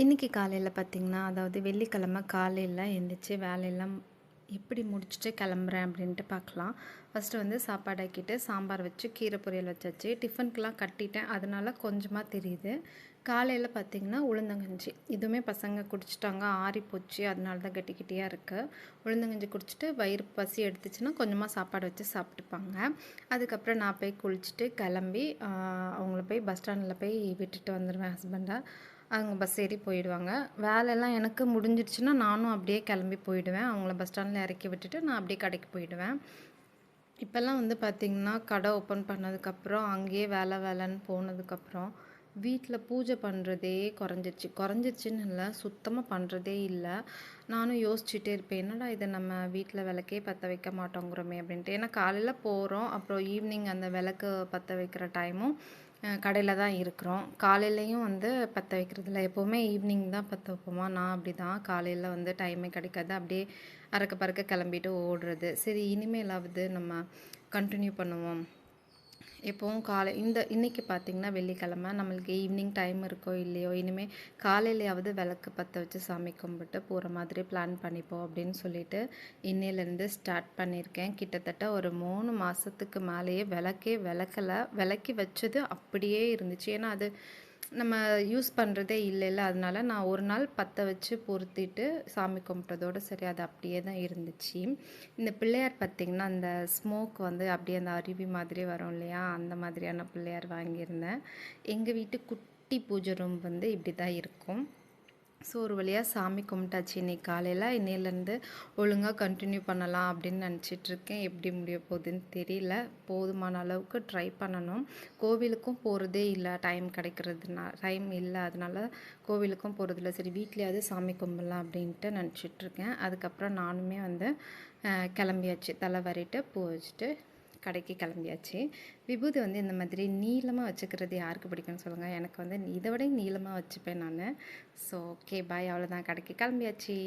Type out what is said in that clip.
இன்றைக்கி காலையில் பார்த்திங்கன்னா, அதாவது வெள்ளிக்கிழமை காலையில் எந்திரிச்சு வேலையெல்லாம் எப்படி முடிச்சுட்டு கிளம்புறேன் அப்படின்ட்டு பார்க்கலாம். ஃபஸ்ட்டு வந்து சாப்பாடு ஆக்கிட்டு சாம்பார் வச்சு கீரை பொரியல் வச்சாச்சு. டிஃபனுக்கெலாம் கட்டிட்டேன், அதனால கொஞ்சமாக தெரியுது. காலையில் பார்த்திங்கன்னா உளுந்தங்கஞ்சி, இதுவுமே பசங்க குடிச்சிட்டாங்க, ஆறி போச்சு, அதனால தான் கட்டி கட்டியாக இருக்குது. உளுந்தங்கஞ்சி குடிச்சிட்டு வயிறு பசி எடுத்துச்சுன்னா கொஞ்சமாக சாப்பாடு வச்சு சாப்பிட்டுப்பாங்க. அதுக்கப்புறம் நான் போய் குளிச்சுட்டு கிளம்பி அவங்கள போய் பஸ் ஸ்டாண்டில் போய் விட்டுட்டு வந்துடுவேன் ஹஸ்பண்டை. அவங்க பஸ் ஏறி போயிடுவாங்க. வேலையெல்லாம் எனக்கு முடிஞ்சிடுச்சுன்னா நானும் அப்படியே கிளம்பி போயிடுவேன். அவங்கள பஸ் ஸ்டாண்டில் இறக்கி விட்டுட்டு நான் அப்படியே கடைக்கு போயிடுவேன். இப்போல்லாம் வந்து பார்த்திங்கன்னா, கடை ஓப்பன் பண்ணதுக்கப்புறம் அங்கேயே வேலை வேலைன்னு போனதுக்கப்புறம் வீட்டில் பூஜை பண்ணுறதே குறைஞ்சிருச்சுன்னு இல்லை, சுத்தமாக பண்ணுறதே இல்லை. நானும் யோசிச்சுட்டே இருப்பேன், என்னடா இது நம்ம வீட்டில் விளக்கே பற்ற வைக்க மாட்டோங்கிறோமே அப்படின்ட்டு. ஏன்னா காலையில் போகிறோம், அப்புறம் ஈவினிங் அந்த விளக்கு பற்ற வைக்கிற டைமும் கடையில் தான் இருக்கிறோம். காலையிலையும் வந்து பற்ற வைக்கிறதில்ல, எப்போவுமே ஈவினிங் தான் பற்ற வைப்போமா. நான் அப்படி தான், காலையில் வந்து டைமே கிடைக்காது, அப்படியே அறக்க பறக்க கிளம்பிட்டு ஓடுறது. சரி, இனிமேலாவது நம்ம கண்டினியூ பண்ணுவோம். எப்போவும் இன்றைக்கி பார்த்திங்கன்னா வெள்ளிக்கிழமை, நம்மளுக்கு ஈவினிங் டைம் இருக்கோ இல்லையோ, இனிமேல் காலையிலையாவது விளக்கு பற்ற வச்சு சாமி கும்பிட்டு போகிற மாதிரி பிளான் பண்ணிப்போம் அப்படின்னு சொல்லிட்டு இன்னையிலேருந்து ஸ்டார்ட் பண்ணியிருக்கேன். கிட்டத்தட்ட ஒரு 3 மாதத்துக்கு மேலேயே விளக்கி வச்சது அப்படியே இருந்துச்சு. ஏன்னா அது நம்ம யூஸ் பண்ணுறதே இல்லைல்ல, அதனால நான் ஒரு நாள் பற்ற வச்சு பொருத்திட்டு சாமி கும்பிட்டதோடு சரி, அது அப்படியே தான் இருந்துச்சு. இந்த பிள்ளையார் பார்த்திங்கன்னா, அந்த ஸ்மோக் வந்து அப்படியே அந்த அருவி மாதிரி வரும் இல்லையா, அந்த மாதிரியான பிள்ளையார் வாங்கியிருந்தேன். எங்கள் வீட்டு குட்டி பூஜை ரூம் வந்து இப்படி தான் இருக்கும். ஸோ ஒரு வழியாக சாமி கும்பிட்டாச்சு இன்றைக்கி காலையில். இன்னையிலேருந்து ஒழுங்காக கண்டினியூ பண்ணலாம் அப்படின்னு நினச்சிட்ருக்கேன். எப்படி முடிய போகுதுன்னு தெரியல. போதுமான அளவுக்கு ட்ரை பண்ணணும். கோவிலுக்கும் போகிறதே இல்லை, டைம் இல்லை, அதனால கோவிலுக்கும் போகிறதில்ல. சரி, வீட்லேயாவது சாமி கும்பிடலாம் அப்படின்ட்டு நினச்சிட்ருக்கேன். அதுக்கப்புறம் நானுமே வந்து கிளம்பியாச்சு, தலை வரிட்டு பூ வச்சுட்டு கடைக்கு கிளம்பியாச்சு. விபூதி வந்து இந்த மாதிரி நீளமாக வச்சுக்கிறது யாருக்கு பிடிக்கும்னு சொல்லுங்கள். எனக்கு வந்து இதை விட நீளமாக வச்சுப்பேன் நான். ஸோ ஓகே, பாய், அவ்வளோதான், கடைக்கு கிளம்பியாச்சு.